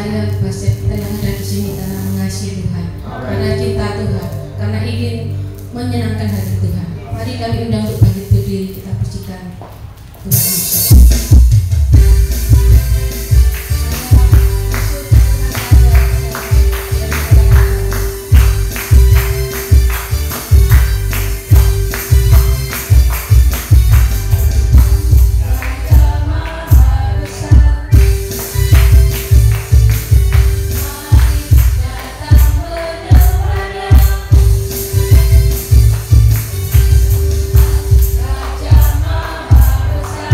kita yang ada di sini karena mengasihi Tuhan, karena cinta Tuhan, karena ingin menyenangkan hati Tuhan. Mari kami undang untuk bangkit berdiri, kita pujikan Tuhan Yesus. Raja Maha Besar.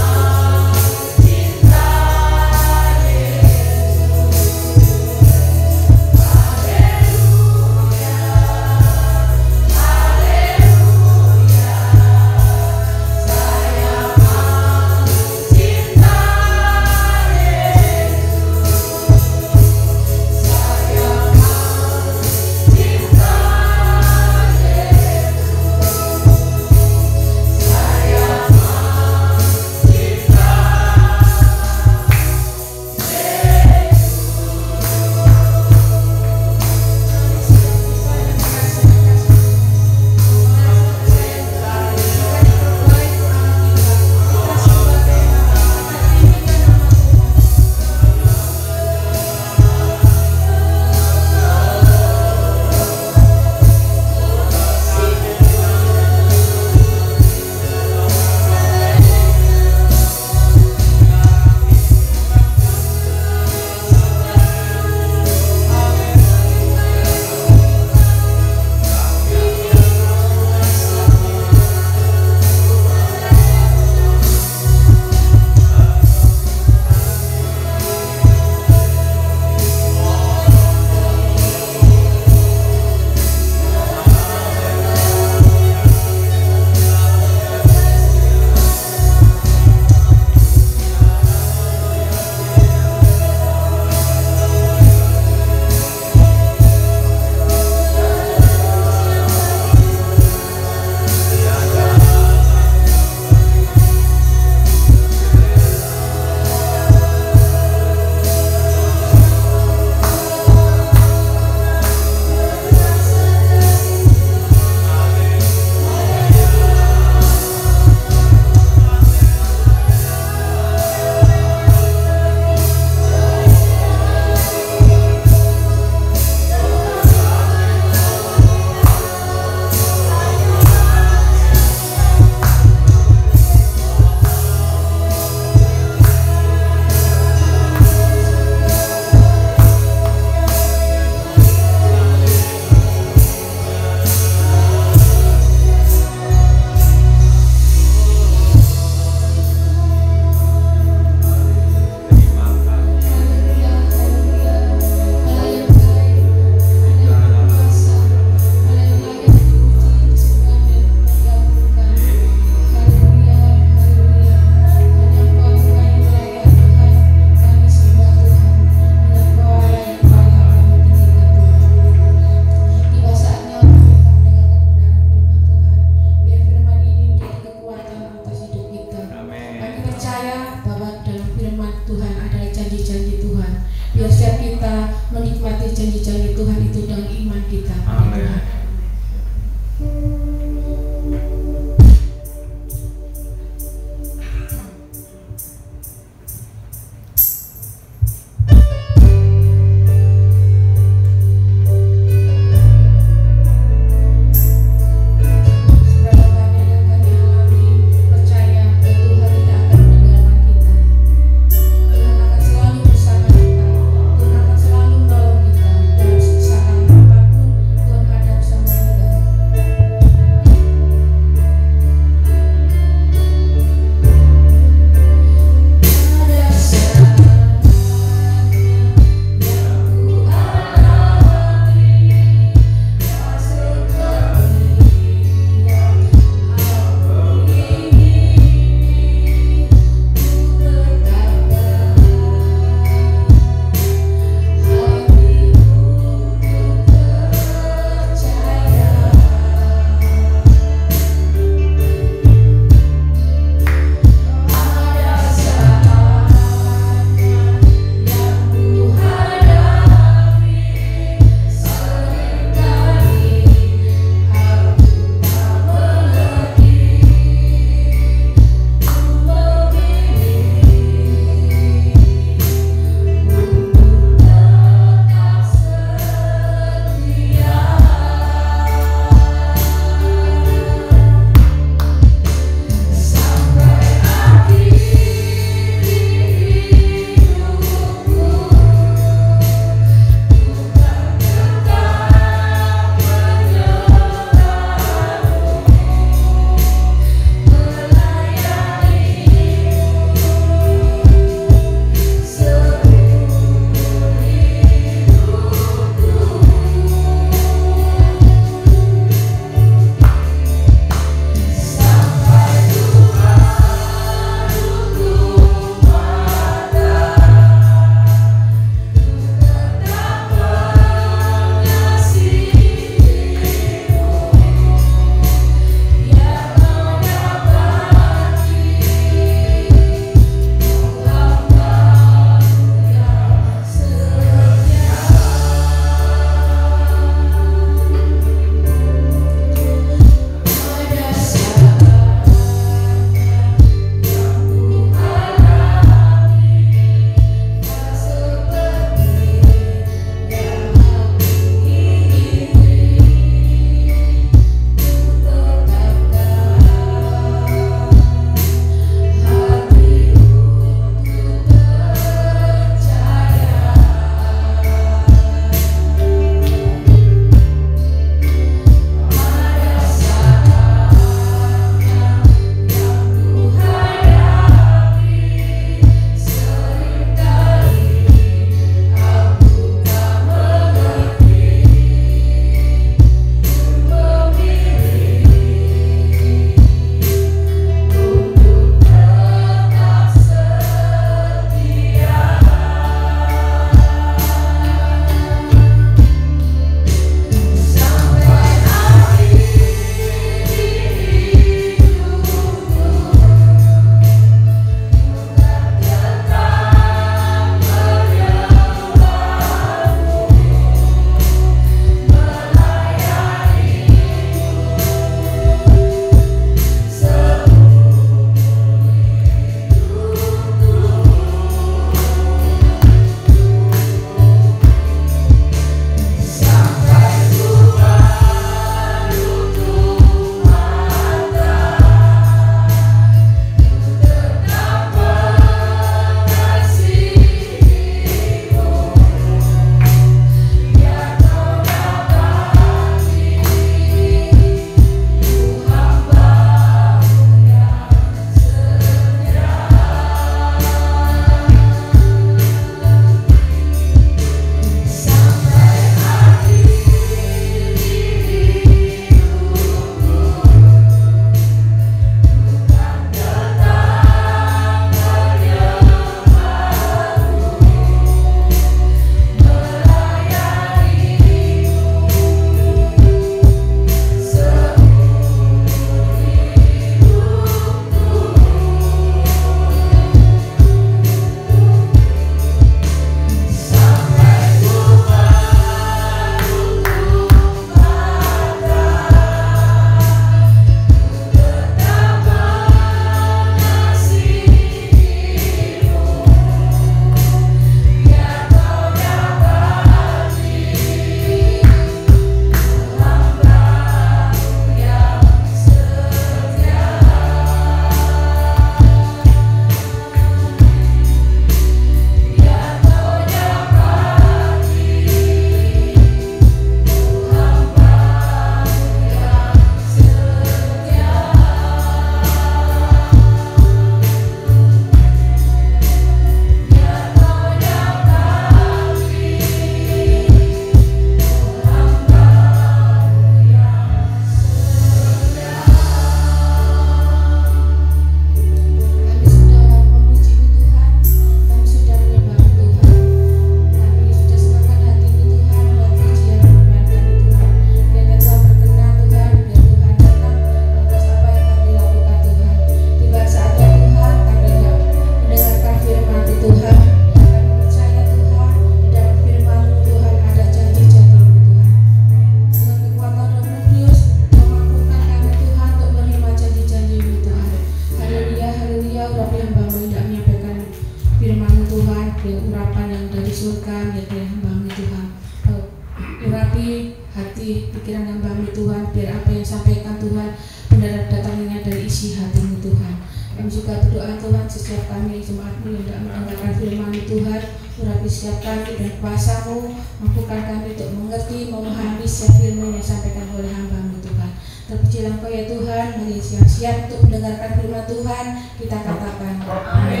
juga berdoa Tuhan setiap kami jemaat-Mu yang tidak mendengarkan firman Tuhan, urapi setiap kami dan kuasa-Mu, mampukan kami untuk mengerti, memahami setiap firman yang disampaikan oleh hamba-Mu Tuhan. Terpujilah Engkau ya Tuhan, mari siap-siap untuk mendengarkan firman Tuhan, kita katakan amin.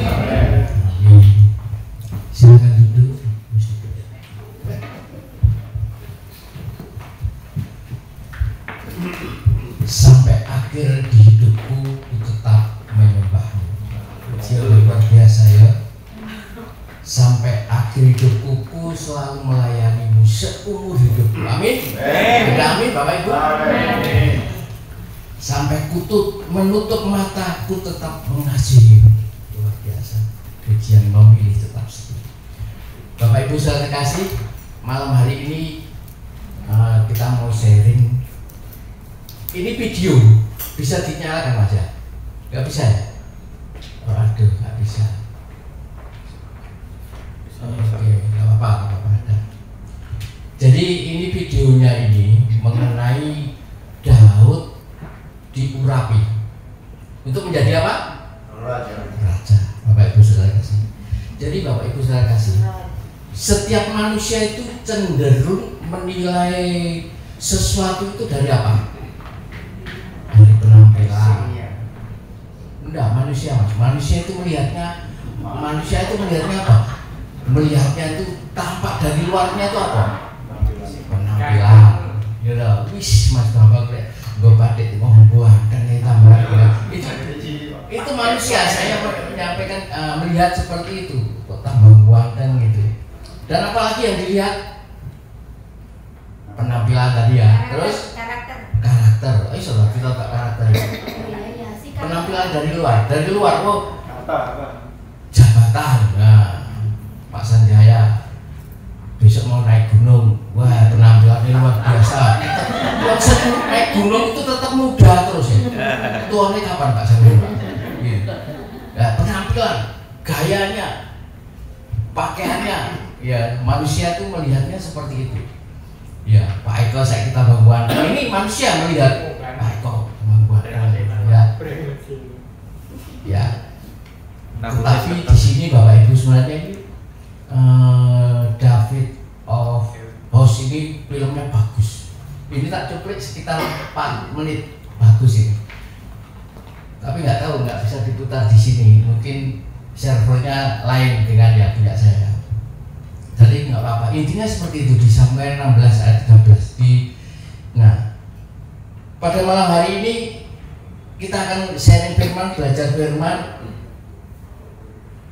Silakan duduk. Sampai akhir di hidupku ku tetap menyembah-Mu. Siapa luar biasa ya. Sampai akhir hidupku ku selalu melayani-Mu seumur hidupku. Amin. Amin Bapak Ibu. Amin. Sampai menutup mata ku tetap mengasihi-Mu. Luar biasa. Pujian memilih tetap setia. Bapak Ibu saudara kasih, malam hari ini kita mau sharing. Ini video bisa dinyalakan Mas ya? Gak bisa ya? Oh, aduh, gak bisa. Oke, gak apa-apa. Jadi ini videonya ini mengenai Daud diurapi untuk menjadi apa? Raja. Bapak Ibu saudara kasih. Jadi Bapak Ibu saudara kasih, setiap manusia itu cenderung menilai sesuatu itu dari apa? Dari penampilan. Enggak, manusia Mas. Manusia itu melihatnya apa? Melihatnya itu tampak dari luarnya itu apa? Penampilan. Ya udah, wis Mas Bambang gue batik mau buahkan ini tambah itu manusia. Saya menyampaikan melihat seperti itu. Kok tambah buahkan gitu. Dan apalagi yang dilihat? Penampilan tadi ya. Terus karakter. Saudara kita tak karakter. Penampilan dari luar kok. Jabatan. Nah, Pak Sanjaya besok mau naik gunung. Wah, penampilannya luar biasa. Maksud naik gunung itu tetap muda terus ya. Tuanya kapan Pak Sanjaya? Ya, penampilan, gayanya, pakaiannya, ya manusia itu melihatnya seperti itu. Ya, Pak Eko saya kita bangguan. Ini manusia melihat Pak Eko bangguan. Ya. Tetapi di sini Bapak Ibu sebenarnya ini David of House ini filmnya bagus. Ini tak cuplik sekitar 4 menit, bagus ini. Tapi nggak bisa diputar di sini. Mungkin servernya lain dengan yang punya saya. Jadi nggak apa-apa. Intinya seperti itu di Samuel 16 ayat 13. Nah, pada malam hari ini kita akan sharing firman, belajar firman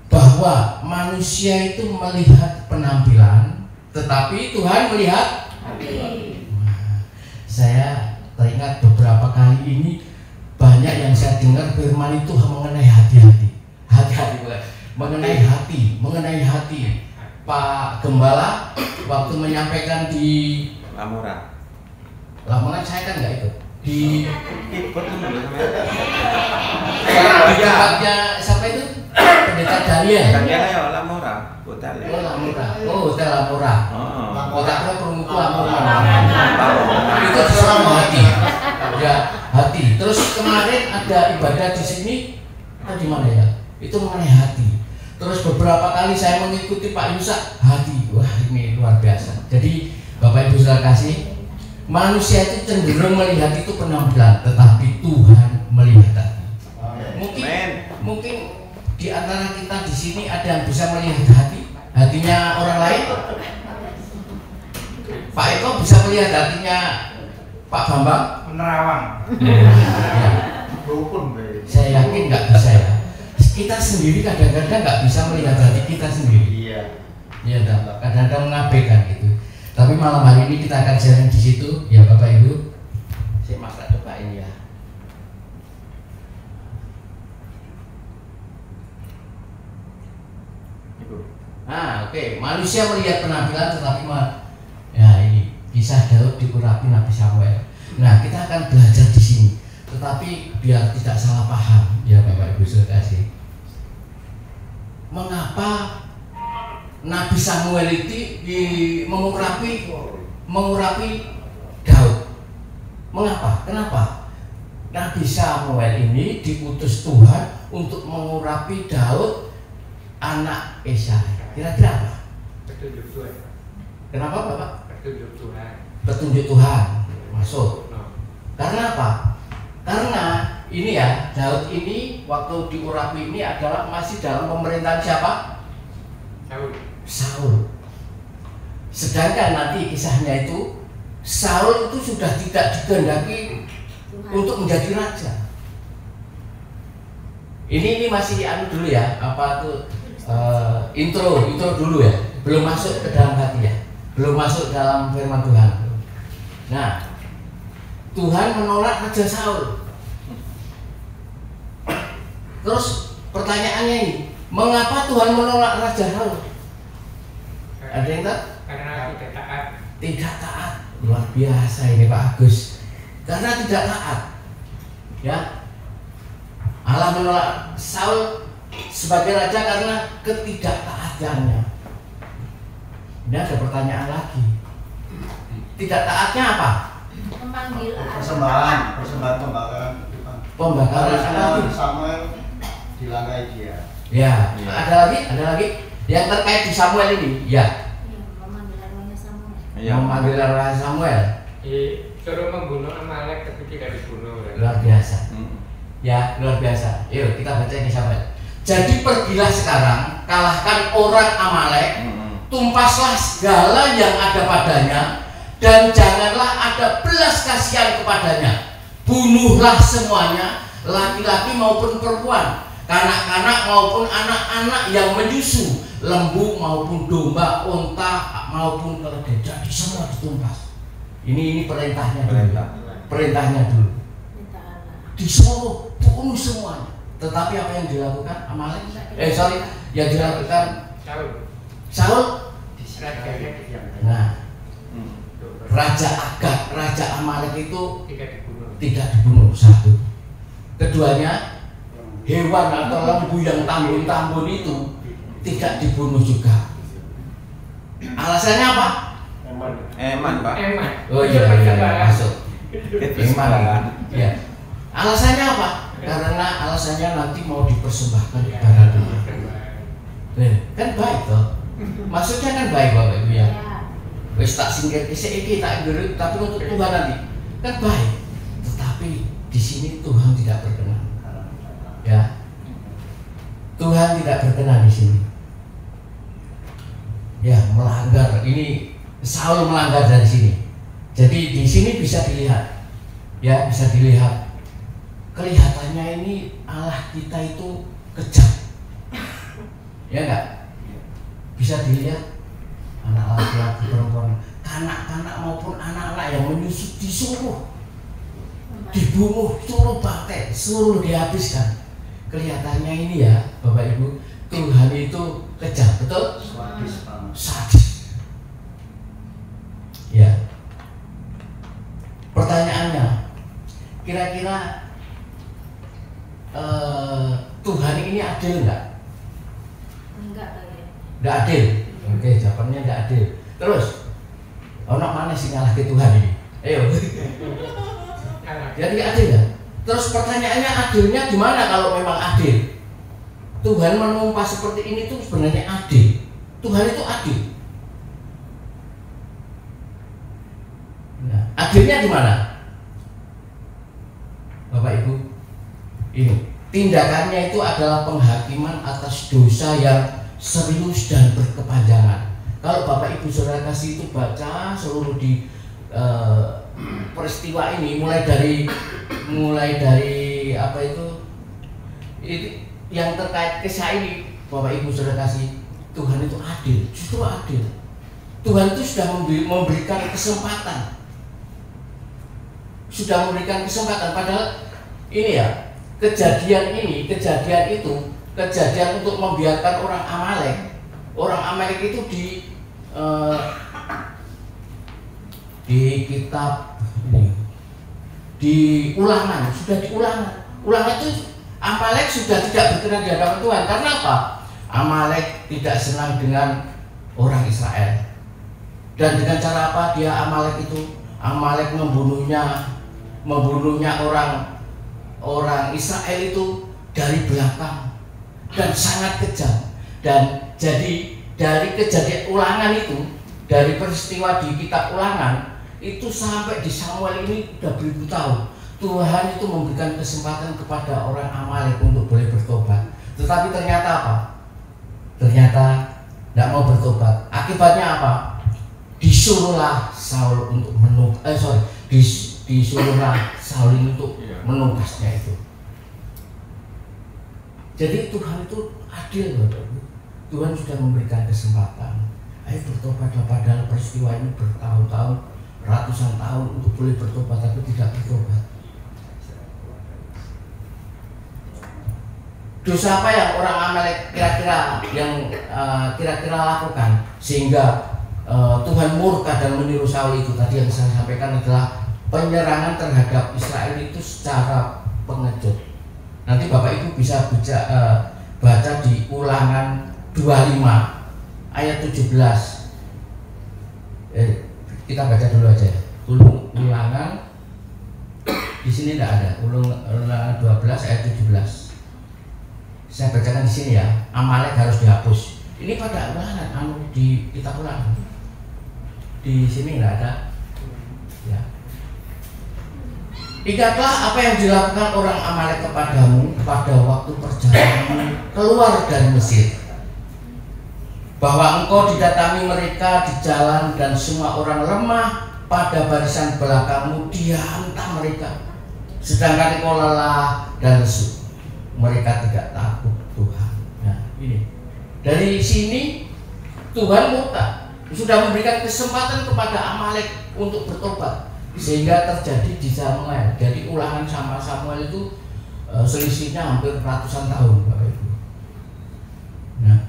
bahwa manusia itu melihat penampilan, tetapi Tuhan melihat hati. Nah, saya teringat beberapa kali ini banyak yang saya dengar firman itu mengenai hati-hati, mengenai hati. Pak Gembala waktu menyampaikan di Lamongan saya kan nggak ikut di tempatnya siapa itu pendeta Dahlia ya Lamora hotel Lamora hotel perumuku Lamora itu sama hati ya hati. Terus kemarin ada ibadah di sini di mana ya itu mengenai hati. Terus beberapa kali saya mengikuti Pak Yusak hati. Wah, ini luar biasa. Jadi Bapak Ibu saudara kasih, manusia itu cenderung melihat itu penampilan, tetapi Tuhan melihat hati. Mungkin di antara kita di sini ada yang bisa melihat hatinya orang lain. Pak Eko bisa melihat hatinya Pak Bambang. Menerawang. Saya yakin nggak bisa ya. Kita sendiri kadang-kadang nggak bisa melihat hati kita sendiri. Iya, kadang-kadang mengabaikan gitu. Tapi malam hari ini kita akan sharing di situ, ya Bapak Ibu. Saya masak coba ini ya. Oke. Manusia melihat penampilan, tetapi ya ini kisah Daud diurapi Nabi Samuel. Nah, kita akan belajar di sini. Tetapi biar tidak salah paham, ya Bapak Ibu saudara kasih. Mengapa Nabi Samuel itu mengurapi Daud? Mengapa? Kenapa Nabi Samuel ini diutus Tuhan untuk mengurapi Daud anak Yesai. Kira-kira apa? Petunjuk Tuhan. Kenapa Bapak? Petunjuk Tuhan. Petunjuk Tuhan masuk. Karena apa? Karena ini ya, Daud ini waktu diurapi ini adalah masih dalam pemerintahan siapa? Saul. Sedangkan nanti kisahnya itu Saul itu sudah tidak dikehendaki untuk menjadi raja. Ini masih dulu ya, apa tuh intro dulu ya, belum masuk ke dalam hati ya, belum masuk dalam firman Tuhan. Nah, Tuhan menolak Raja Saul. Terus pertanyaannya ini, mengapa Tuhan menolak Raja Saul? Ada yang tahu? Karena tidak taat. Tidak taat. Luar biasa ini Pak Agus. Karena tidak taat. Ya. Allah menolak Saul sebagai raja karena ketidaktaatannya. Ini ada pertanyaan lagi. Tidak taatnya apa? Persembahan pembakaran Samuel dilangkai dia. Ya, ada lagi yang terkait di Samuel ini. Ya. Memanggil Raja Samuel. Suruh membunuh Amalek tapi tidak dibunuh. Luar biasa. Ya, luar biasa. Yuk kita baca ini Samuel. Jadi pergilah sekarang, kalahkan orang Amalek, tumpaslah segala yang ada padanya, dan janganlah ada belas kasihan kepadanya. Bunuhlah semuanya, laki-laki maupun perempuan, kanak-kanak maupun anak-anak yang menyusu, lembu maupun domba, unta maupun keledai. Jadi semua ditumpas. Ini perintahnya dulu. Perintahnya dulu. Disuruh bunuh semuanya. Tetapi apa yang dilakukan Amalek? Yang dilakukan Saul. Nah, Raja Agag, Raja Amalek itu tidak dibunuh. Satu. Keduanya, hewan atau lembu yang tambun-tambun itu tidak dibunuh juga. Alasannya apa? Eman Pak. Oh iya, masuk. Eman. Ya. Alasannya apa? Karena alasannya nanti mau dipersembahkan kepada Tuhan. Kan baik toh. Maksudnya kan baik Bapak Ibu ya. Wis tak singkir iki tak ngeri tapi untuk Tuhan nanti. Kan baik. Tetapi di sini Tuhan tidak berkenan. Ya. Tuhan tidak berkenan di sini. Ya, melanggar. Ini Saul melanggar dari sini. Jadi di sini bisa dilihat. Ya, bisa dilihat. Kelihatannya ini Allah kita itu kejam. Ya enggak? Bisa dilihat anak laki-laki, perempuan, kanak-kanak maupun anak-anak yang menyusu disuruh dibunuh, suruh bantai, suruh dihabiskan. Kelihatannya ini ya Bapak Ibu, Tuhan itu kejam, betul? Sadis. Ya. Pertanyaannya, kira-kira Tuhan ini adil enggak? Enggak adil. Oke, jawabannya enggak adil. Terus, ono mana sih ngalah ke Tuhan ini? Ayo. Jadi adil ya? Terus pertanyaannya adilnya gimana kalau memang adil? Tuhan menumpah seperti ini tuh sebenarnya adil. Tuhan itu adil. Nah, adilnya gimana? Bapak Ibu, ini tindakannya itu adalah penghakiman atas dosa yang serius dan berkepanjangan. Kalau Bapak Ibu Saudara kasih itu baca seluruh di peristiwa ini, mulai dari apa itu yang terkait kisah ini, Bapak Ibu Saudara kasih, Tuhan itu adil, justru adil. Tuhan itu sudah memberikan kesempatan, padahal ini ya, kejadian untuk membiarkan orang Amalek itu di kitab ini, di Ulangan, sudah di Ulangan itu Amalek sudah tidak berkenan di hadapan Tuhan. Karena apa? Amalek tidak senang dengan orang Israel. Dan dengan cara apa dia Amalek membunuhnya orang orang Israel itu dari belakang dan sangat kejam. Dan jadi dari kejadian ulangan itu, dari peristiwa di kitab ulangan itu sampai di Samuel ini udah beribu tahun, Tuhan itu memberikan kesempatan kepada orang Amalek untuk boleh bertobat. Tetapi ternyata apa? Ternyata tidak mau bertobat. Akibatnya apa? Disuruhlah Saul untuk disuruhlah Saul untuk menupasnya itu. Jadi Tuhan itu adil, Bapak. Tuhan sudah memberikan kesempatan. Ayo bertobatlah, padahal peristiwa ini bertahun-tahun, ratusan tahun untuk boleh bertobat, tapi tidak bertobat. Dosa apa yang orang Amalek kira-kira lakukan sehingga Tuhan murka dan meniru Saul itu? Tadi yang saya sampaikan adalah penyerangan terhadap Israel itu secara pengejut. Nanti Bapak Ibu bisa baca di Ulangan 25 ayat 17. Kita baca dulu aja. Ulangan di sini tidak ada. Ulangan 12 ayat 17. Saya bacakan di sini ya. Amalek harus dihapus. Ini pada ulangan di kitab Ulangan. Di sini tidak ada. Ya. Ingatlah apa yang dilakukan orang Amalek kepadamu pada waktu perjalananmu keluar dari Mesir, bahwa engkau didatangi mereka di jalan dan semua orang lemah pada barisan belakangmu dihantam mereka, sedangkan engkau lelah dan lesu. Mereka tidak takut Tuhan. Nah, ini dari sini Tuhan murka, sudah memberikan kesempatan kepada Amalek untuk bertobat, sehingga terjadi di Samuel. Jadi ulangan sama Samuel itu selisihnya hampir ratusan tahun, Bapak Ibu. Nah,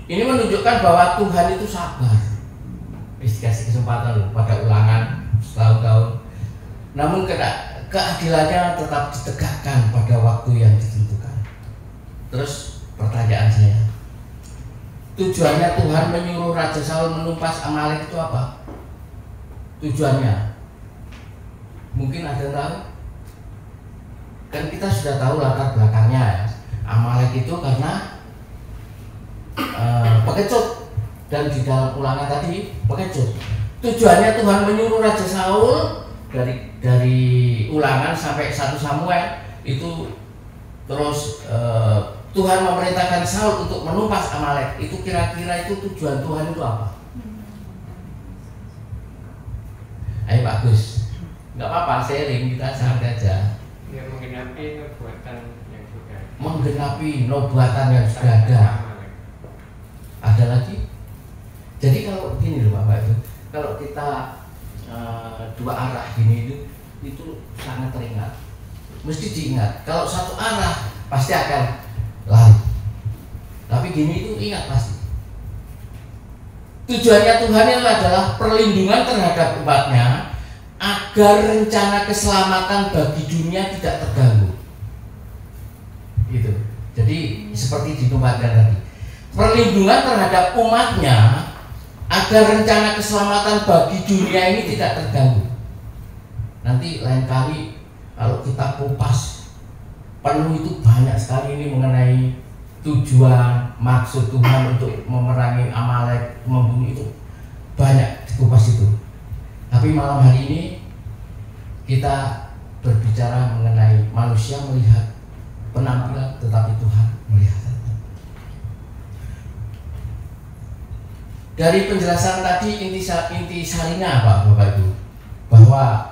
ini menunjukkan bahwa Tuhan itu sabar. Dikasih kesempatan loh pada ulangan setahun-tahun. Namun keadilannya tetap ditegakkan pada waktu yang ditentukan. Terus pertanyaan saya, tujuannya Tuhan menyuruh Raja Saul menumpas Amalek itu apa? Tujuannya mungkin ada yang tahu? Kan kita sudah tahu latar belakangnya ya. Amalek itu karena pengecut, dan di dalam ulangan tadi pengecut. Tujuannya Tuhan menyuruh Raja Saul dari ulangan sampai 1 Samuel itu, terus Tuhan memerintahkan Saul untuk menumpas Amalek. Itu kira-kira itu tujuan Tuhan itu apa? Ayo Pak Gus, nggak apa-apa, sharing, kita santai aja. Ya, menggenapi nubuatan yang sudah. Menggenapi nubuatan yang sudah ada. Ada lagi? Jadi kalau gini loh Bapak itu, kalau kita dua arah gini itu sangat teringat. Mesti diingat. Kalau satu arah pasti akan lari. Tapi gini itu ingat pasti. Tujuannya Tuhan itu adalah perlindungan terhadap umatnya, agar rencana keselamatan bagi dunia tidak terganggu. Gitu. Jadi seperti dinubuatkan tadi, perlindungan terhadap umatnya agar rencana keselamatan bagi dunia ini tidak terganggu. Nanti lain kali kalau kita kupas penuh itu banyak sekali ini mengenai tujuan maksud Tuhan untuk memerangi Amalek, membunuh, itu banyak dikupas itu. Tapi malam hari ini kita berbicara mengenai manusia melihat penampilan, tetapi Tuhan melihat. Dari penjelasan tadi inti sarinya apa Bapak Ibu? Bahwa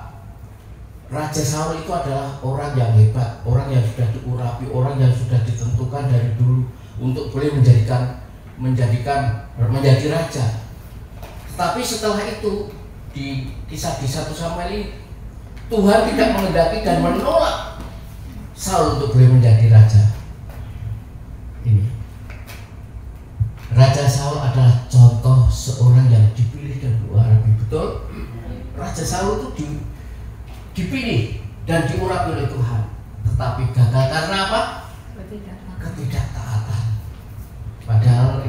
Raja Saul itu adalah orang yang hebat, orang yang sudah diurapi, orang yang sudah ditentukan dari dulu untuk boleh menjadi raja. Tapi setelah itu di kisah di 1 Samuel ini, Tuhan tidak menghendaki dan menolak Saul untuk boleh menjadi raja. Ini Raja Saul adalah contoh seorang yang dipilih dan diurapi. Betul? Raja Saul itu dipilih dan diurapi oleh Tuhan, tetapi gagal karena apa? Ketidaktaatan. Padahal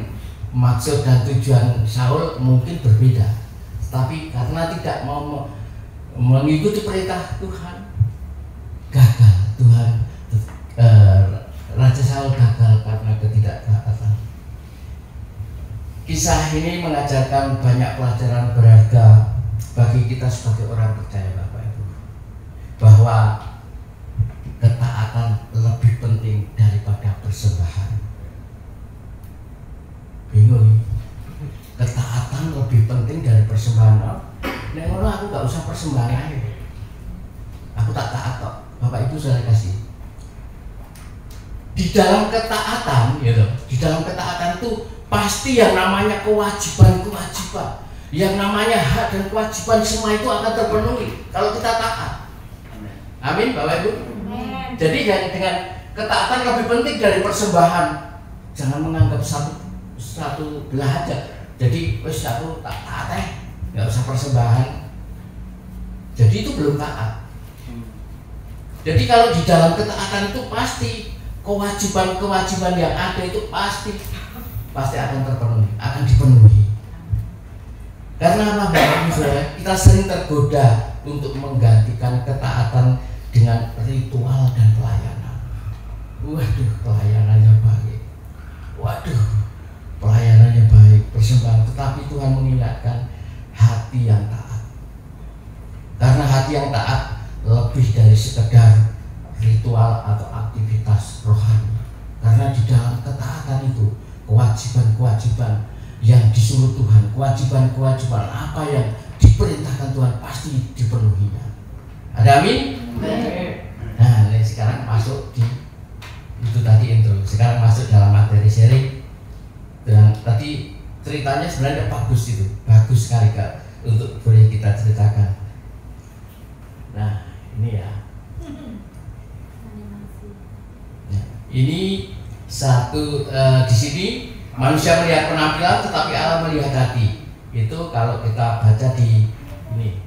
maksud dan tujuan Saul mungkin berbeda, tapi karena tidak mau mengikuti perintah Tuhan, gagal. Tuhan Raja Saul gagal karena ketidaktaatan. Kisah ini mengajarkan banyak pelajaran berharga bagi kita sebagai orang percaya, Bapak Ibu, bahwa ketaatan lebih penting daripada persembahan. Bingung? Ketaatan lebih penting dari persembahan. Nek ngono aku gak usah persembahan, aku tak taat kok. Bapak Ibu saya kasih. Di dalam ketaatan, gitu. Di dalam ketaatan itu pasti yang namanya kewajiban-kewajiban, yang namanya hak dan kewajiban semua itu akan terpenuhi kalau kita taat. Amin, Bapak Ibu. Amin. Jadi dengan ketaatan lebih penting dari persembahan. Jangan menganggap satu belah aja. Jadi wis aku tak taat nggak usah persembahan. Jadi itu belum taat. Jadi kalau di dalam ketaatan itu pasti kewajiban-kewajiban yang ada itu pasti akan terpenuhi, akan dipenuhi. Karena apa, Bapak Ibu Saudara? Kita sering tergoda untuk menggantikan ketaatan dengan ritual dan pelayanan. Waduh, pelayanannya baik. Waduh, pelayanannya baik, persembahan. Tetapi Tuhan mengingatkan hati yang taat. Karena hati yang taat lebih dari sekedar ritual atau aktivitas rohani. Karena di dalam ketaatan itu kewajiban-kewajiban yang disuruh Tuhan, kewajiban-kewajiban apa yang diperintahkan Tuhan pasti dipenuhinya. Ada amin? Nah, sekarang masuk di itu tadi intro. Sekarang masuk dalam materi sharing. Dan tadi ceritanya sebenarnya bagus itu, bagus sekali Kak untuk boleh kita ceritakan. Nah, ini ya. Nah, ini satu di sini manusia melihat penampilan tetapi Allah melihat hati. Itu kalau kita baca di ini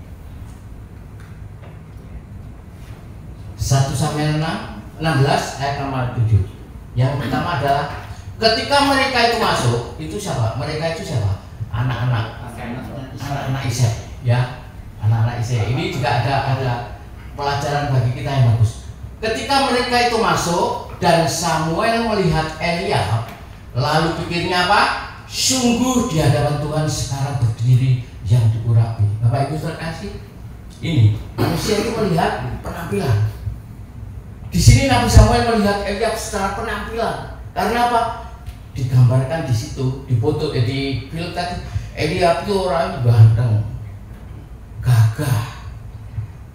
1 Samuel 16 ayat 7. Yang pertama adalah ketika mereka itu masuk, itu siapa? Mereka itu siapa? Anak-anak Isai, ya. Anak-anak Isai. Ini juga ada pelajaran bagi kita yang bagus. Ketika mereka itu masuk dan Samuel melihat Eliab, lalu pikirnya apa? Sungguh di hadapan Tuhan sekarang berdiri yang diurapi. Bapak Ibu saudara kasih, ini manusia itu melihat penampilan. Di sini Nabi Samuel melihat Eliab secara penampilan. Karena apa? Digambarkan di situ, di foto, di film tadi, Eliab itu orang ganteng, gagah,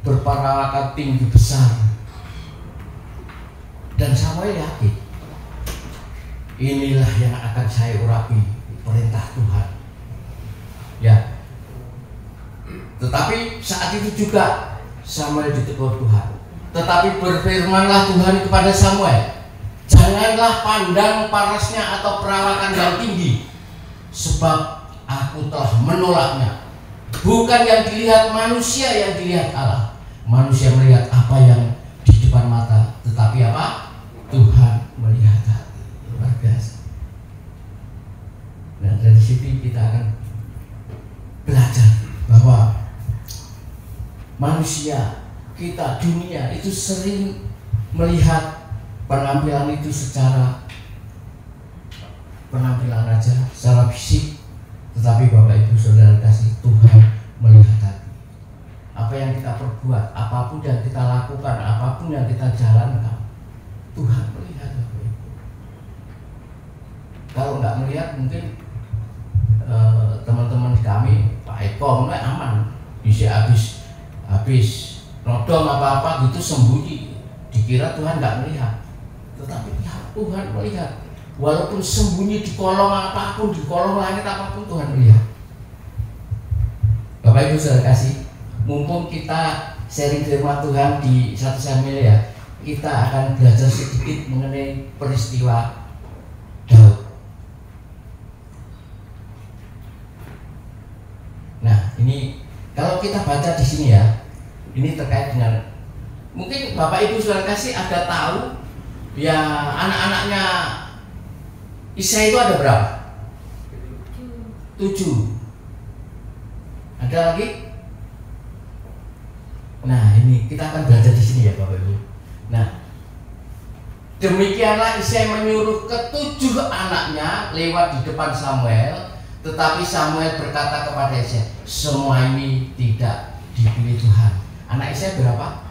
berparawakan tinggi besar. Dan Samuel yakin inilah yang akan saya urapi, perintah Tuhan. Ya. Tetapi saat itu juga Samuel ditegur Tuhan. Tetapi berfirmanlah Tuhan kepada Samuel, janganlah pandang parasnya atau perawakan yang tinggi, sebab aku telah menolaknya. Bukan yang dilihat manusia yang dilihat Allah. Manusia melihat apa yang di depan mata, tetapi apa? Tuhan melihat hati. Luar biasa. Nah, dari situ kita akan belajar bahwa manusia, kita, dunia itu sering melihat penampilan itu secara penampilan aja, secara fisik. Tetapi Bapak Ibu Saudara kasih, Tuhan melihat hati. Apa yang kita perbuat, apapun yang kita lakukan, apapun yang kita jalankan, Tuhan melihat, Bapak Ibu. Kalau nggak melihat, mungkin teman-teman kami, Pak Eko, aman, bisa habis nodong apa-apa gitu sembunyi, dikira Tuhan nggak melihat. Tetapi ya, Tuhan melihat. Walaupun sembunyi di kolong apapun, di kolong langit apapun, Tuhan melihat. Bapak Ibu saudara kasih, mumpung kita sharing firman Tuhan di 1 Samuel ya, kita akan belajar sedikit mengenai peristiwa Daud. Nah, ini kalau kita baca di sini ya, ini terkait dengan, mungkin Bapak Ibu saudara kasih ada tahu ya, anak-anaknya Isai itu ada berapa? 7. Ada lagi? Nah ini kita akan belajar di sini ya Bapak Ibu. Nah demikianlah Isai menyuruh ke-7 anaknya lewat di depan Samuel, tetapi Samuel berkata kepada Isai, semua ini tidak dipilih Tuhan. Anak Isai berapa?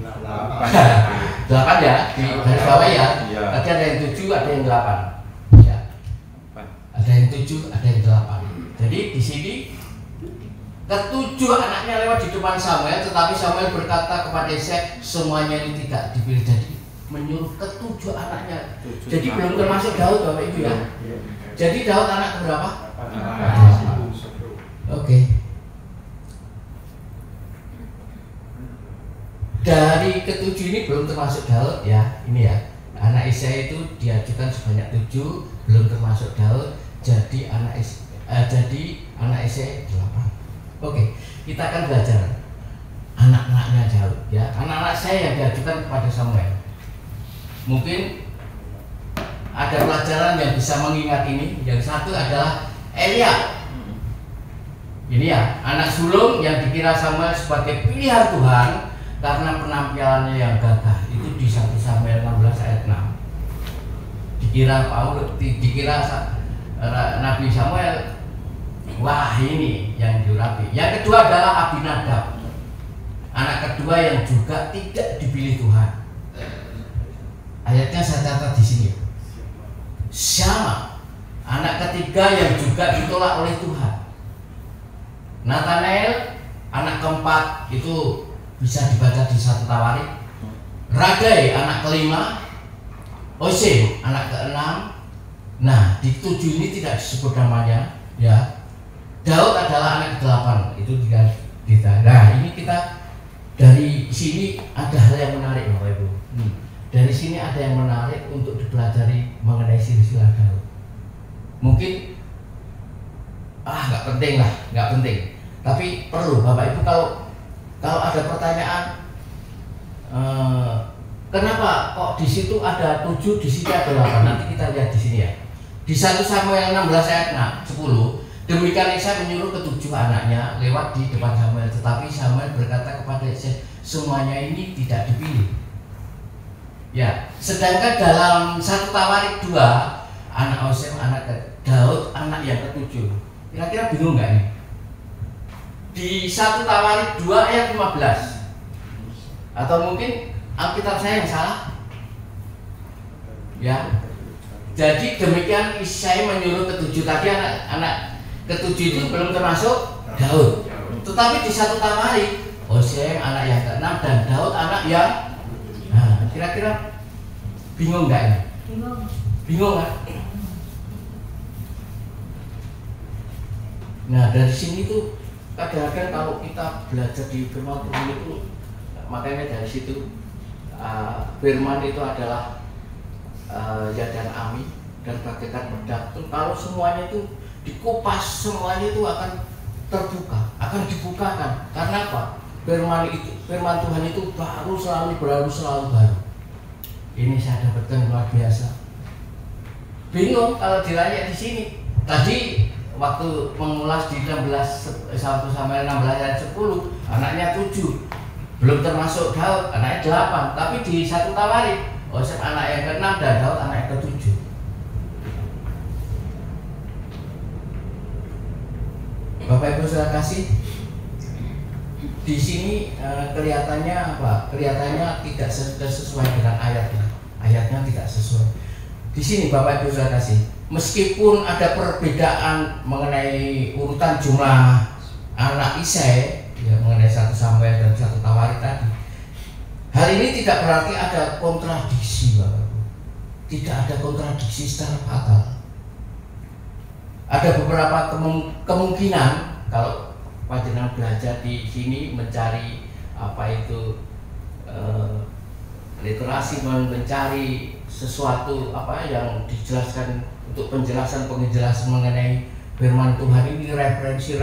8 ya, di garis bawah ya. Tadi ada yang 7, ada yang 8 ya. Ada yang 7, ada yang 8. Jadi di sini ke-7 anaknya lewat di depan Samuel, tetapi Samuel berkata kepada Isai, semuanya ini tidak dipilih. Jadi menyuruh ke-7 anaknya. Jadi belum termasuk Daud Bapak Ibu ya. Jadi Daud anak berapa? Oke. Dari ke-7 ini belum termasuk Daud ya. Ini ya. Anak Isai itu diajukan sebanyak 7, belum termasuk Daud. Jadi anak Isai 8. Oke, kita akan belajar anak-anaknya Daud ya. Anak-anak saya yang diajukan kepada Samuel. Mungkin ada pelajaran yang bisa mengingat ini. Yang satu adalah Eliab. Ini ya, anak sulung yang dikira Samuel sebagai pilihan Tuhan karena penampilannya yang gagah. Itu di 1 Samuel 16 ayat 6. Dikira Nabi Samuel, wah ini yang diurapi. Yang kedua adalah Abinadab, anak kedua yang juga tidak dipilih Tuhan. Ayatnya saya catat di sini. Syama, anak ketiga yang juga ditolak oleh Tuhan. Nathanael, anak keempat, itu bisa dibaca di 1 Tawarik. Ragai, anak kelima. Osem, anak keenam. Nah, di 7 ini tidak disebut namanya ya. Daud adalah anak ke-8. Itu kita. Nah, ini kita dari sini ada hal yang menarik Bapak Ibu. Dari sini ada yang menarik untuk dipelajari mengenai silsilah Daud. Mungkin nggak penting lah, nggak penting. Tapi perlu Bapak Ibu kalau ada pertanyaan, kenapa kok di situ ada 7, di sini ada 8? Nanti kita lihat di sini ya. Di 1 Samuel 16 ayat 10, demikian Isai menyuruh ke-7 anaknya lewat di depan Samuel, tetapi Samuel berkata kepada Isai, semuanya ini tidak dipilih. Ya, sedangkan dalam 1 Tawarik 2, anak Osem, anak Daud, anak yang ke-7. Kira-kira bingung nggak ini? Di 1 Tawarik 2 ayat 15. Atau mungkin Alkitab saya yang salah? Ya. Jadi demikian Isai menyuruh ke-7. Tadi anak ke-7 itu belum termasuk Daud. Tetapi di 1 Tawarik, Osem anak yang ke-6 dan Daud anak yang. Nah, kira-kira bingung nggak ini? Bingung kan? Nah, dari sini tuh kadang-kadang kalau kita belajar di firman Tuhan itu, makanya dari situ firman itu adalah ya dan ami dan bagaikan pedang. Kalau semuanya itu dikupas, semuanya itu akan terbuka, akan dibukakan. Karena apa? Firman Tuhan itu selalu baru. Ini saya dapatkan luar biasa. Bingung kalau diraya di sini. Tadi waktu mengulas di 1 Samuel 16 ayat 10, anaknya 7, belum termasuk Daud, anaknya 8. Tapi di 1 Tawarik, Osem anak yang ke-6 dan Daud anak yang ke-7. Bapak Ibu saudara kasih, di sini kelihatannya apa? Kelihatannya tidak sesuai dengan ayatnya. Ayatnya tidak sesuai. Di sini Bapak Ibu saudara kasih, meskipun ada perbedaan mengenai urutan jumlah anak Isai, ya mengenai 1 Samuel dan 1 Tawarik tadi, hal ini tidak berarti ada kontradiksi, Bapak Ibu. Tidak ada kontradiksi secara fatal. Ada beberapa kemungkinan kalau panjenengan belajar di sini mencari apa itu literasi, mencari sesuatu apa yang dijelaskan untuk penjelasan mengenai firman Tuhan ini, referensi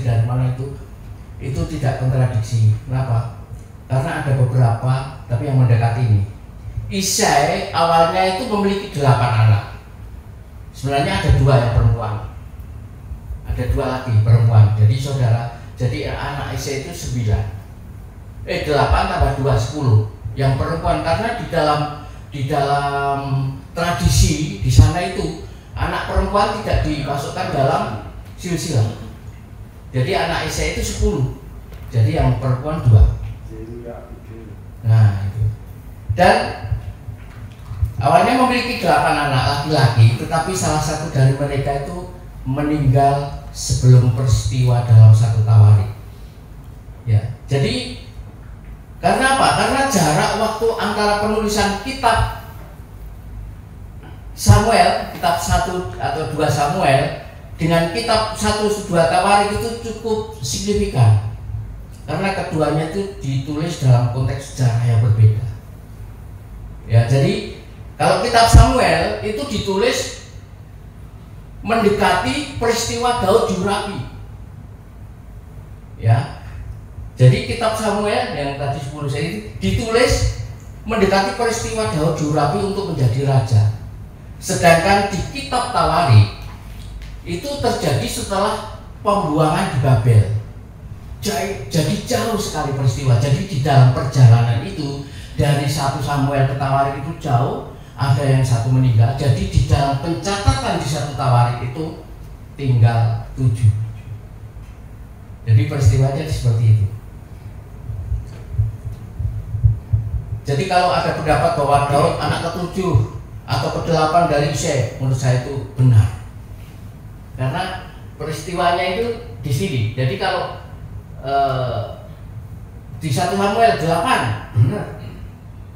dari mana itu tidak kontradiksi. Kenapa? Karena ada beberapa, tapi yang mendekati ini. Isai awalnya itu memiliki 8 anak. Sebenarnya ada 2 yang perempuan. Ada 2 lagi perempuan. Jadi saudara, jadi anak Isai itu 9. tambah 2 10 yang perempuan, karena di dalam tradisi di sana itu anak perempuan tidak dimasukkan dalam silsilah. Jadi anak Isa itu 10. Jadi yang perempuan 2. Nah, itu. Dan awalnya memiliki 8 anak laki-laki, tetapi salah satu dari mereka itu meninggal sebelum peristiwa dalam 1 Tawarik. Ya, jadi karena apa? Karena jarak waktu antara penulisan kitab Samuel, kitab 1 atau 2 Samuel dengan kitab 1-2 Tawarik itu cukup signifikan. Karena keduanya itu ditulis dalam konteks sejarah yang berbeda. Ya, jadi kalau kitab Samuel itu ditulis mendekati peristiwa Daud diurapi. Ya. Jadi kitab Samuel yang tadi 10 saya itu ditulis mendekati peristiwa Daud diurapi untuk menjadi raja. Sedangkan di kitab Tawarik itu terjadi setelah pembuangan di Babel. Jadi jauh sekali peristiwa. Jadi di dalam perjalanan itu dari 1 Samuel ke Tawarik itu jauh, ada yang 1 meninggal. Jadi di dalam pencatatan di 1 Tawarik itu tinggal 7. Jadi peristiwanya seperti itu. Jadi kalau ada pendapat bahwa Daud anak ke-7 atau ke-8 dari Isai, menurut saya itu benar. Karena peristiwanya itu di sini. Jadi kalau di 1 Samuel 8 benar.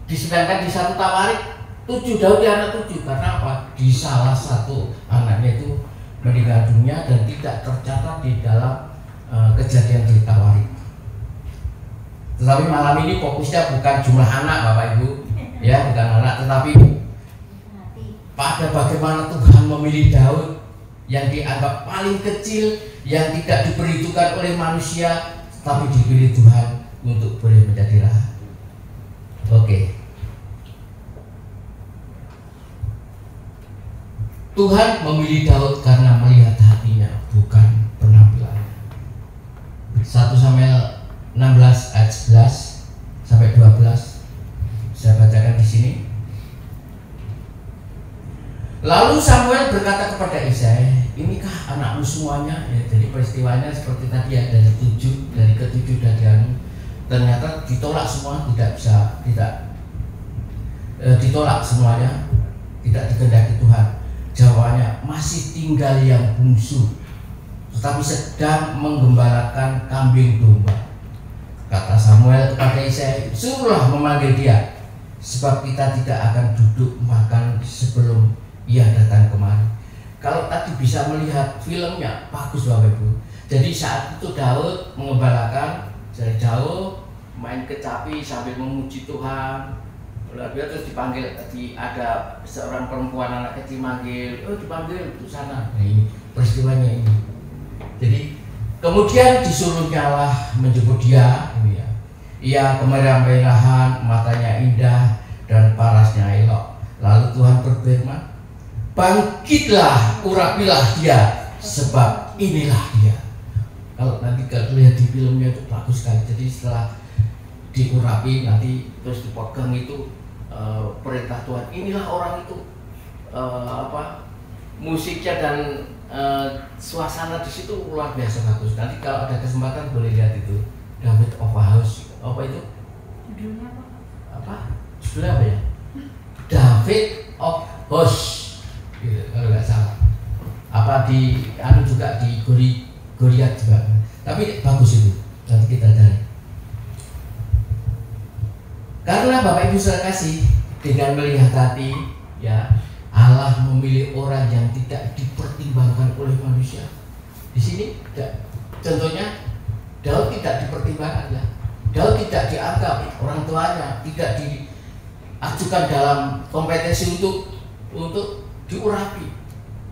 Disedangkan di 1 Tawarik 7, Daud di anak 7. Karena apa? Di salah satu anaknya itu meninggal dunia dan tidak tercatat di dalam kejadian di Tawarik. Tetapi malam ini fokusnya bukan jumlah anak Bapak Ibu, ya, bukan anak, tetapi pada bagaimana Tuhan memilih Daud yang dianggap paling kecil, yang tidak diperhitungkan oleh manusia, tapi dipilih Tuhan untuk boleh menjadi raja. Oke. Tuhan memilih Daud karena melihat hatinya, bukan penampilannya. 1 Samuel 16 ayat 11 sampai 12 saya bacakan di sini. Lalu Samuel berkata kepada Isai, inikah anakmu semuanya? Ya, jadi peristiwanya seperti tadi ya, dari ke-7 dari ternyata ditolak semua, ditolak semuanya, tidak dikehendaki Tuhan. Jawabannya, masih tinggal yang bungsu, tetapi sedang menggembalakan kambing domba. Kata Samuel kepada Isai, suruhlah memanggil dia, sebab kita tidak akan duduk makan sebelum ia datang kemari. Kalau tadi bisa melihat filmnya, bagus Bapak Ibu. Jadi saat itu Daud mengembalakan dari jauh, main kecapi sambil memuji Tuhan. Lalu dia terus dipanggil, ada seorang perempuan anak kecil manggil, dipanggil ke sana. Nah, ini peristiwanya ini. Jadi kemudian disuruhnya Allah menjemput dia. Ini ya. Ia kemerah-merahan, matanya indah dan parasnya elok. Lalu Tuhan berfirman, bangkitlah, urapilah dia, sebab inilah dia. Kalau nanti lihat di filmnya itu bagus sekali. Jadi setelah diurapi nanti terus dipegang itu perintah Tuhan, inilah orang itu. Musiknya dan suasana di situ luar biasa bagus. Nanti kalau ada kesempatan boleh lihat itu David of House. Apa itu? Judulnya apa? Judulnya apa ya? David of House. Kalau nggak salah. Apa di juga di Goliat juga. Tapi bagus itu. Nanti kita cari. Karena Bapak Ibu saya kasih, dengan melihat hati, ya, Allah memilih orang yang tidak dipertimbangkan oleh manusia. Di sini, contohnya Daud tidak dipertimbangkan, ya. Daud tidak dianggap, orang tuanya tidak diajukan dalam kompetensi untuk diurapi.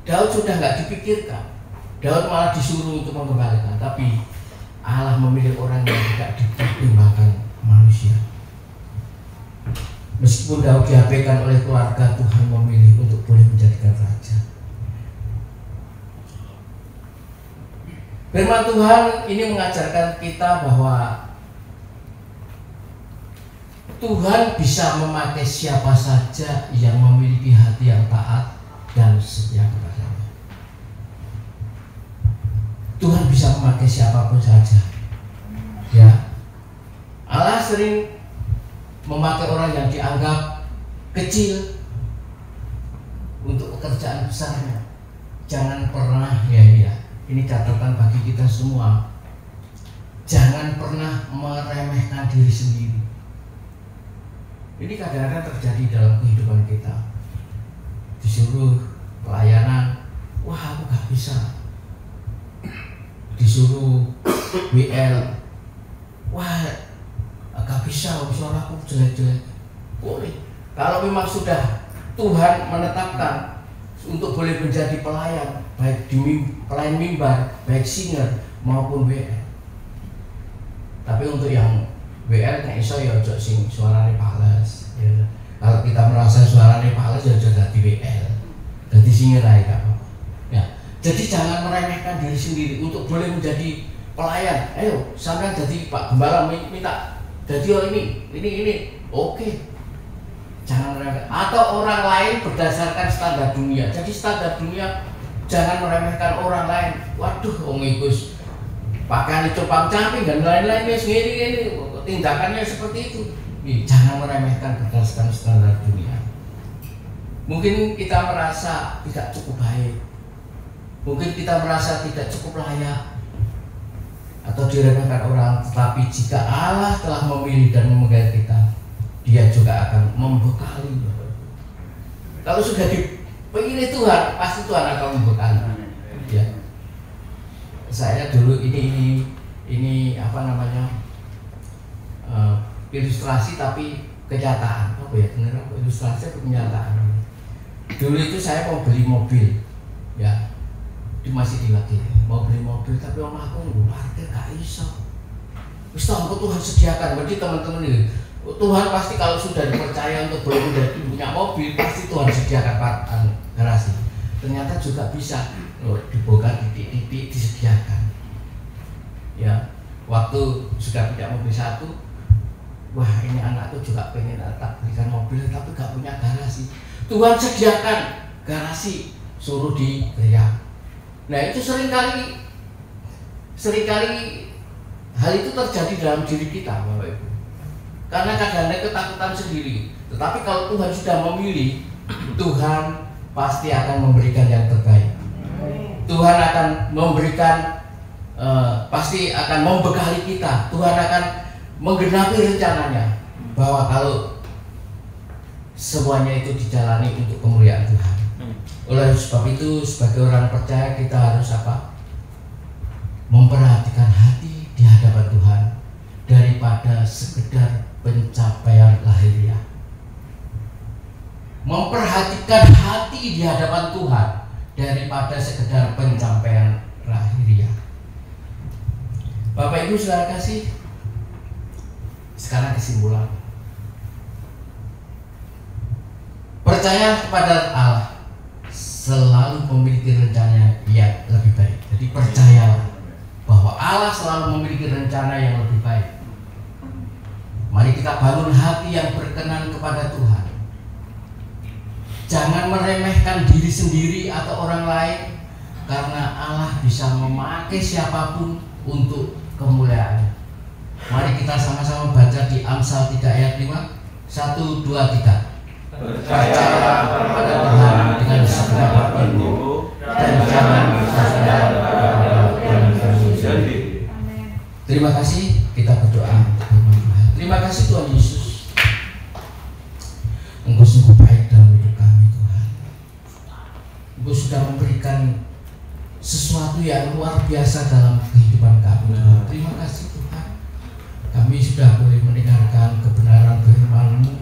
Daud sudah nggak dipikirkan. Daud malah disuruh untuk mengembalikan. Tapi Allah memilih orang yang tidak dipertimbangkan manusia. Meskipun Daud diabaikan oleh keluarga, Tuhan memilih untuk boleh menjadikan raja. Firman Tuhan ini mengajarkan kita bahwa Tuhan bisa memakai siapa saja yang memiliki hati yang taat dan setia kepadanya. Tuhan bisa memakai siapapun saja. Ya, Allah sering memakai orang yang dianggap kecil untuk pekerjaan besarnya. Jangan pernah, ya, ini catatan bagi kita semua. Jangan pernah meremehkan diri sendiri. Ini kadang-kadang terjadi dalam kehidupan kita. Disuruh pelayanan, wah aku gak bisa. Disuruh WL, wah gak bisa, suaraku jelek-jelek. Boleh. Kalau memang sudah Tuhan menetapkan untuk boleh menjadi pelayan, baik di pelayan mimbar, baik singer maupun WL. Tapi untuk yang WL nek iso ya ojo sing suarane pales ya. Kalau kita merasa suarane pales ya ojo dadi WL. Dadi singer ae gak apa-apa. Ya. Jadi jangan meremehkan diri sendiri untuk boleh menjadi pelayan. Ayo, sampean jadi Pak Gembala minta jadi ini. Oke. Jangan meremehkan atau orang lain berdasarkan standar dunia. Jadi standar dunia jangan meremehkan orang lain. Waduh, wong iku pakaian compang-camping dan lain-lainnya sendiri tindakannya seperti itu. Jangan meremehkan berdasarkan standar dunia. Mungkin kita merasa tidak cukup baik, mungkin kita merasa tidak cukup layak atau diremehkan orang, tetapi jika Allah telah memilih dan memegang kita, Dia juga akan membekali. Kalau sudah dipilih Tuhan, pasti Tuhan akan membekali. Ya. Saya dulu ini apa namanya ilustrasi tapi kenyataan. Apa ya benar? Ilustrasi atau kenyataan? Dulu itu saya mau beli mobil, ya, masih dilatih mau beli mobil tapi omahku nggak parkir gak iso. Wis tangko Tuhan sediakan. Berarti teman-teman ini Tuhan pasti kalau sudah dipercaya untuk boleh menjadi punya mobil, pasti Tuhan sediakan garasi. Ternyata juga bisa dibongkar titik-titik disediakan. Ya, waktu sudah punya mobil satu, wah ini anakku juga pengen tak belikan mobil tapi gak punya garasi. Tuhan sediakan garasi, suruh diberikan. Nah itu seringkali hal itu terjadi dalam diri kita, Bapak Ibu. Karena kadang-kadang ketakutan sendiri. Tetapi kalau Tuhan sudah memilih, Tuhan pasti akan memberikan yang terbaik. Tuhan akan memberikan, pasti akan membekali kita. Tuhan akan menggenapi rencananya. Bahwa kalau semuanya itu dijalani untuk kemuliaan Tuhan. Oleh sebab itu, sebagai orang percaya kita harus apa? Memperhatikan hati di hadapan Tuhan daripada sekedar pencapaian lahiriah. Memperhatikan hati di hadapan Tuhan daripada sekedar pencapaian lahiriah. Bapak Ibu saudara kasih, sekarang kesimpulan. Percaya kepada Allah selalu memiliki rencana yang lebih baik. Jadi percayalah bahwa Allah selalu memiliki rencana yang lebih baik. Mari kita bangun hati yang berkenan kepada Tuhan. Jangan meremehkan diri sendiri atau orang lain, karena Allah bisa memakai siapapun untuk kemuliaannya. Mari kita sama-sama baca di Amsal 3 ayat 5. 1, 2, 3. Percayalah kepada Tuhan dengan segenap hatimu dan jangan bersandar kepada dirimu sendiri. Terima kasih, kita berdoa. Terima kasih Tuhan Yesus. Engkau sungguh baik dalam hidup kami Tuhan. Engkau sudah memberikan sesuatu yang luar biasa dalam kehidupan kami Tuhan. Terima kasih Tuhan. Kami sudah boleh mendengarkan kebenaran firman-Mu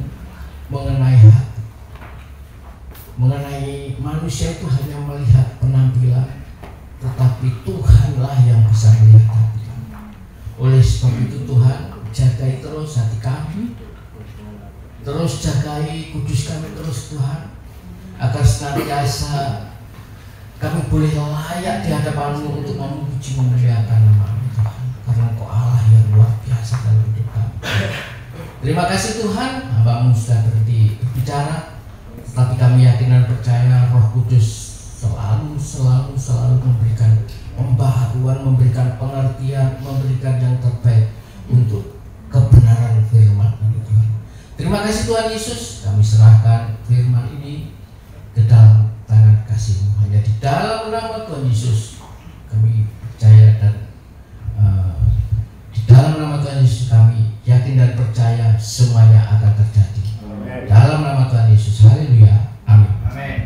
mengenai hati. Mengenai manusia itu hanya melihat penampilan, tetapi Tuhanlah yang bisa melihat hati. Oleh sebab itu Tuhan, jagai terus hati kami, terus jagai kudus kami terus Tuhan, agar senantiasa kami boleh layak di hadapan-Mu untuk memuji memuliakan nama-Mu Tuhan, karena Engkau Allah yang luar biasa dalam hidup kami. Terima kasih Tuhan, hamba-Mu sudah berhenti berbicara, tapi kami yakin dan percaya Roh Kudus selalu memberikan pembaharuan, memberikan pengertian, memberikan yang terbaik untuk kebenaran firman Tuhan. Terima kasih Tuhan Yesus, kami serahkan firman ini ke dalam tangan kasih-Mu. Hanya di dalam nama Tuhan Yesus kami percaya, dan di dalam nama Tuhan Yesus kami yakin dan percaya semuanya akan terjadi. Amen. Dalam nama Tuhan Yesus, haleluya, amin. Amin.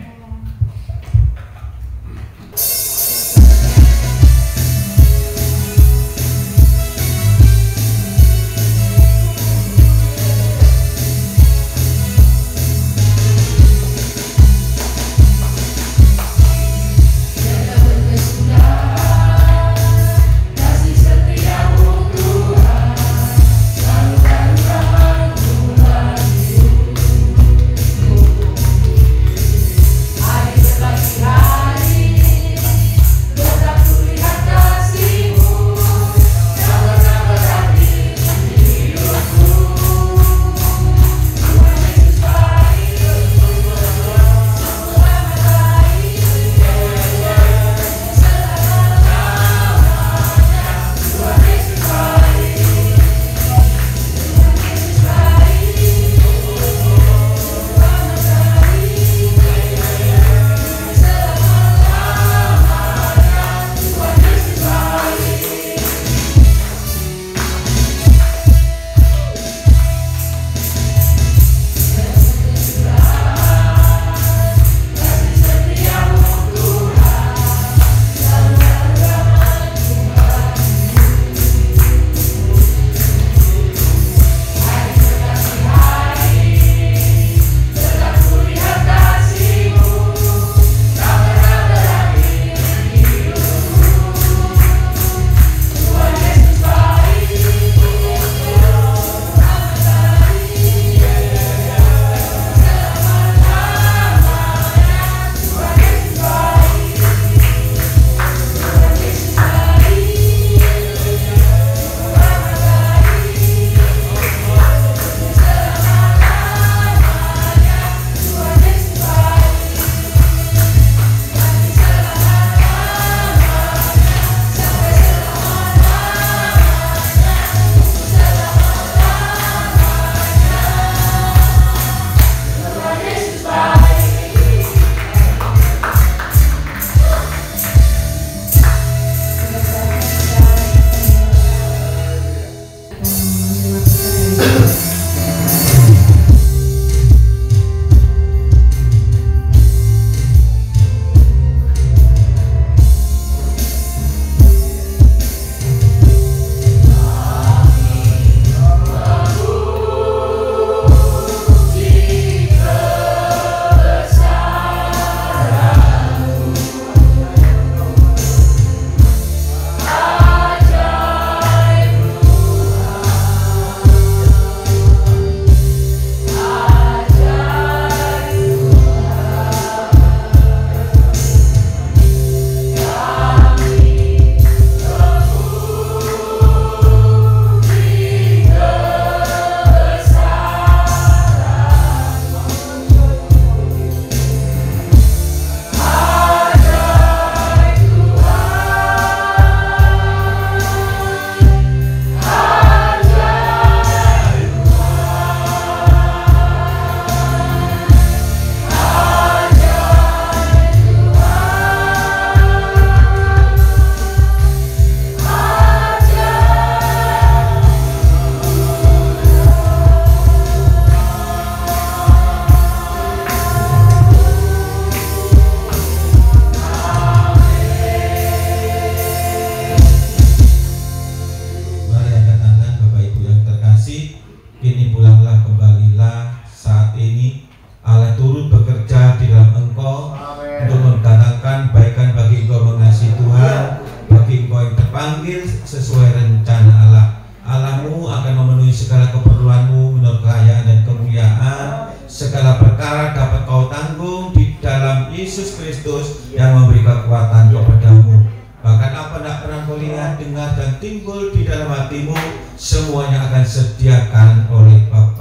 segala perkara dapat kau tanggung di dalam Yesus Kristus yang memberi kekuatan kepadamu. Bahkan apa tidak pernah kau lihat, dengar dan timbul di dalam hatimu, semuanya akan sediakan oleh Bapa.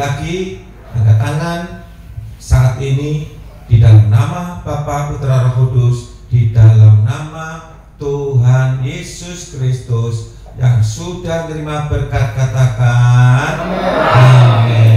lagi angkat tangan saat ini di dalam nama Bapa, Putra, Roh Kudus, di dalam nama Tuhan Yesus Kristus yang sudah menerima berkat, katakan amin.